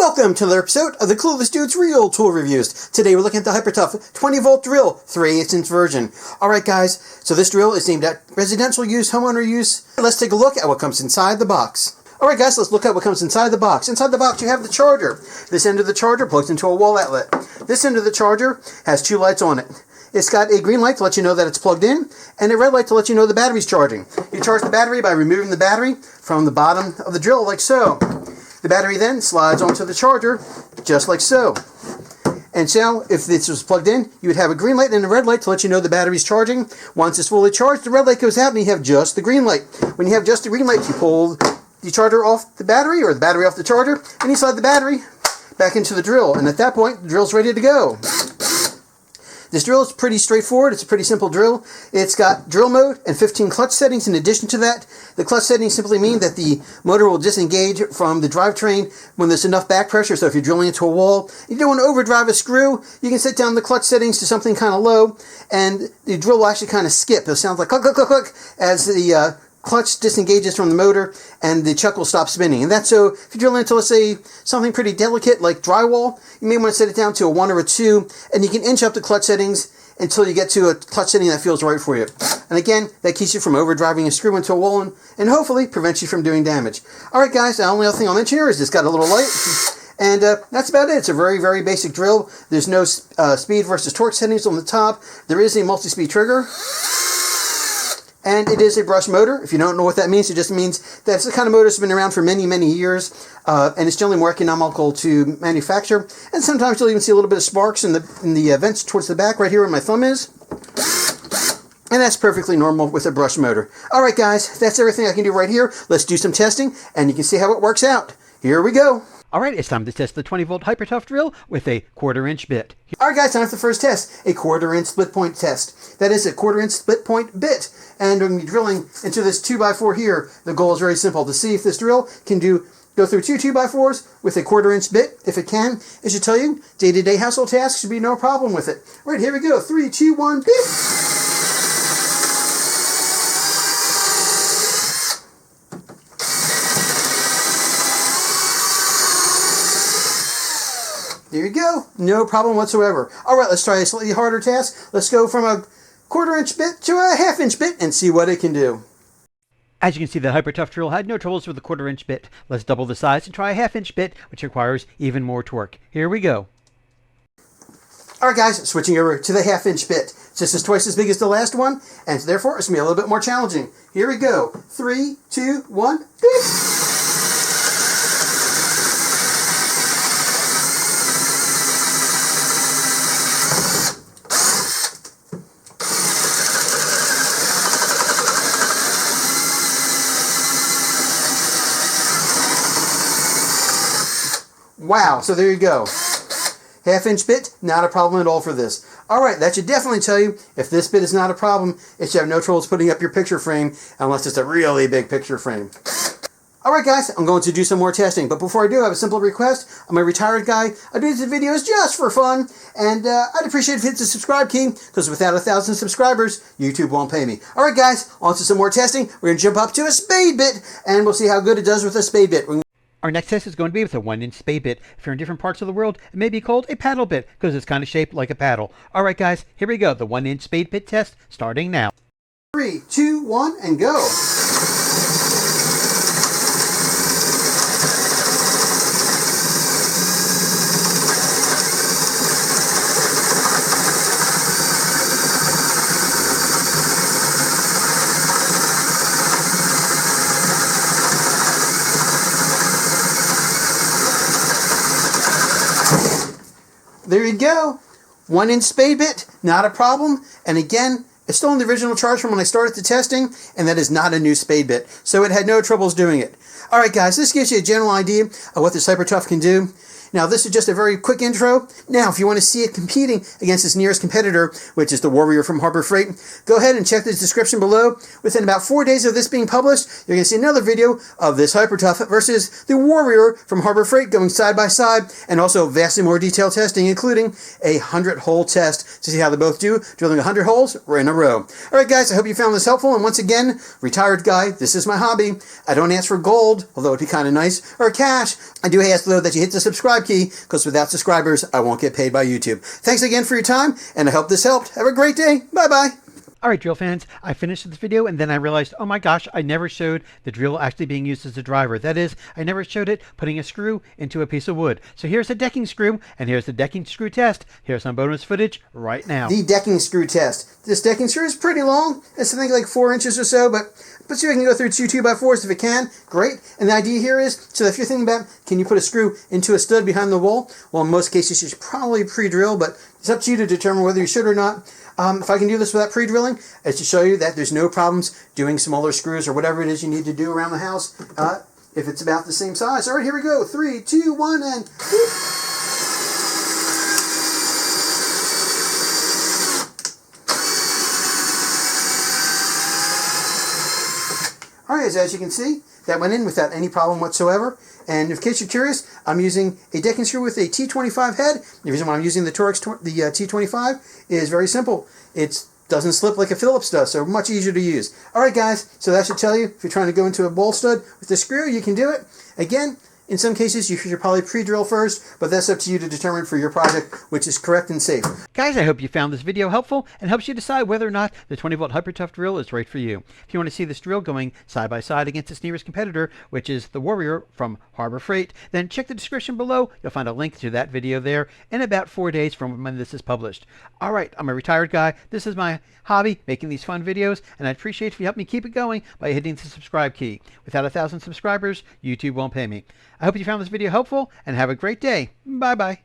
Welcome to another episode of the Clueless Dude's Real Tool Reviews. Today we're looking at the HyperTough 20-volt drill, 3/8" version. Alright guys, so this drill is aimed at residential use, homeowner use. Let's take a look at what comes inside the box. Alright guys, let's look at what comes inside the box. Inside the box you have the charger. This end of the charger plugs into a wall outlet. This end of the charger has two lights on it. It's got a green light to let you know that it's plugged in, and a red light to let you know the battery's charging. You charge the battery by removing the battery from the bottom of the drill like so. The battery then slides onto the charger, just like so. And so, if this was plugged in, you would have a green light and a red light to let you know the battery's charging. Once it's fully charged, the red light goes out and you have just the green light. When you have just the green light, you pull the charger off the battery, or the battery off the charger, and you slide the battery back into the drill. And at that point, the drill's ready to go. This drill is pretty straightforward. It's a pretty simple drill. It's got drill mode and 15 clutch settings. In addition to that, the clutch settings simply mean that the motor will disengage from the drivetrain when there's enough back pressure. So if you're drilling into a wall, you don't want to overdrive a screw, you can set down the clutch settings to something kind of low, and the drill will actually kind of skip. It'll sound like click, click, click, click as the clutch disengages from the motor and the chuck will stop spinning. And that's so if you drill into, let's say, something pretty delicate like drywall, you may want to set it down to a 1 or a 2, and you can inch up the clutch settings until you get to a clutch setting that feels right for you. And again, that keeps you from overdriving a screw into a wall and hopefully prevents you from doing damage. Alright guys, the only other thing I'll mention here is it's got a little light. And that's about it. It's a very, very basic drill. There's no speed versus torque settings on the top. There is a multi-speed trigger. And it is a brush motor. If you don't know what that means, it just means that it's the kind of motor that's been around for many, many years, and it's generally more economical to manufacture. And sometimes you'll even see a little bit of sparks in the vents towards the back, right here where my thumb is. And that's perfectly normal with a brush motor. Alright guys, that's everything I can do right here. Let's do some testing, and you can see how it works out. Here we go. Alright, it's time to test the 20-volt HyperTough drill with a 1/4" bit. Alright guys, time for the first test, a 1/4" split point test. That is a 1/4" split point bit. And when you're drilling into this 2x4 here, the goal is very simple, to see if this drill can go through two 2x4s with a 1/4" bit. If it can, it should tell you day-to-day household tasks should be no problem with it. Alright, here we go. 3, 2, 1, bit! There you go. No problem whatsoever. Alright, let's try a slightly harder task. Let's go from a 1/4" bit to a 1/2" bit and see what it can do. As you can see, the HyperTough drill had no troubles with the 1/4" bit. Let's double the size and try a 1/2" bit, which requires even more torque. Here we go. Alright guys, switching over to the 1/2" bit. This is twice as big as the last one, and therefore it's going to be a little bit more challenging. Here we go. 3, 2, 1, bit! Wow, so there you go. 1/2" bit, not a problem at all for this. Alright, that should definitely tell you if this bit is not a problem, it should have no troubles putting up your picture frame, unless it's a really big picture frame. Alright guys, I'm going to do some more testing, but before I do, I have a simple request. I'm a retired guy. I do these videos just for fun, and I'd appreciate if you hit the subscribe key, because without 1,000 subscribers, YouTube won't pay me. Alright guys, on to some more testing. We're going to jump up to a spade bit, and we'll see how good it does with a spade bit. Our next test is going to be with a 1" spade bit. If you're in different parts of the world, it may be called a paddle bit, because it's kind of shaped like a paddle. Alright guys, here we go. The 1" spade bit test, starting now. 3, 2, 1, and go! There you go. 1" spade bit, not a problem. And again, it's still in the original charge from when I started the testing, and that is not a new spade bit. So it had no troubles doing it. Alright guys, this gives you a general idea of what this HyperTough can do. Now, this is just a very quick intro. Now, if you want to see it competing against its nearest competitor, which is the Warrior from Harbor Freight, go ahead and check the description below. Within about 4 days of this being published, you're going to see another video of this HyperTough versus the Warrior from Harbor Freight going side by side, and also vastly more detailed testing, including a 100-hole test to see how they both do, drilling 100 holes in a row. All right, guys, I hope you found this helpful. And once again, retired guy, this is my hobby. I don't ask for gold, although it'd be kind of nice, or cash. I do ask, though, that you hit the subscribe key, because without subscribers, I won't get paid by YouTube. Thanks again for your time, and I hope this helped. Have a great day. Bye-bye. All right, drill fans, I finished this video and then I realized, oh my gosh, I never showed the drill actually being used as a driver. That is, I never showed it putting a screw into a piece of wood. So here's the decking screw, and here's the decking screw test. Here's some bonus footage right now. The decking screw test. This decking screw is pretty long. It's, I think, like 4 inches or so, but see if I can go through 2 2x4s if it can. Great. And the idea here is, so if you're thinking about, can you put a screw into a stud behind the wall? Well, in most cases, you should probably pre-drill, but it's up to you to determine whether you should or not. If I can do this without pre-drilling, it's to show you that there's no problems doing smaller screws or whatever it is you need to do around the house if it's about the same size. All right, here we go. 3, 2, 1, and... whoop. All right, as you can see, that went in without any problem whatsoever. And in case you're curious, I'm using a decking screw with a T25 head. The reason why I'm using the T25 is very simple. It doesn't slip like a Phillips does, so much easier to use. All right, guys, so that should tell you if you're trying to go into a wall stud with the screw, you can do it. Again, in some cases, you should probably pre-drill first, but that's up to you to determine for your project which is correct and safe. Guys, I hope you found this video helpful and helps you decide whether or not the 20-volt HyperTough drill is right for you. If you want to see this drill going side by side against its nearest competitor, which is the Warrior from Harbor Freight, then check the description below. You'll find a link to that video there in about 4 days from when this is published. All right, I'm a retired guy. This is my hobby, making these fun videos, and I'd appreciate if you help me keep it going by hitting the subscribe key. Without 1,000 subscribers, YouTube won't pay me. I hope you found this video helpful, and have a great day. Bye-bye.